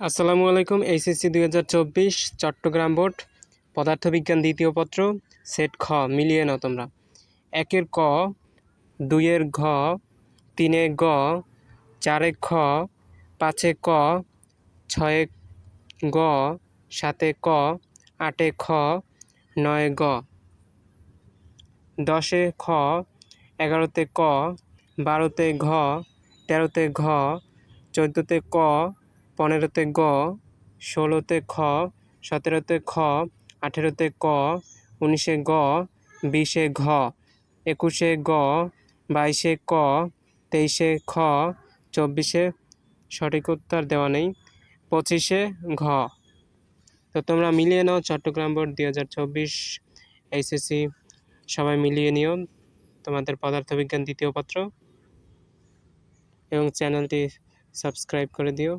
আসসালামু আলাইকুম। HSC 2024 Chittagong board পদার্থবিজ্ঞান দ্বিতীয় পত্র সেট খ মিলিয়ে নাও তোমরা। 1 ক, 2 ঘ, 3 গ, 4 খ, 5 ক, 6 গ, 7 ক, 8 খ, 9 গ, 10 খ, 11 ক, 12 ঘ, 13 ঘ, 14 ক, 15 গ, 16 খ, 17 খ, 18 ক, 19 গ, 20 ঘ, 21 গ, 22 ক, 23 খ, 24 সঠিক উত্তর দেওয়া নেই, 25 ঘ। তো তোমরা মিলিয়ে নাও। চট্টগ্রাম বোর্ড 2024 এইচএসসি সবাই মিলিয়ে নিও তোমাদের পদার্থবিজ্ঞান দ্বিতীয় পত্র এবং চ্যানেলটি সাবস্ক্রাইব করে দিও।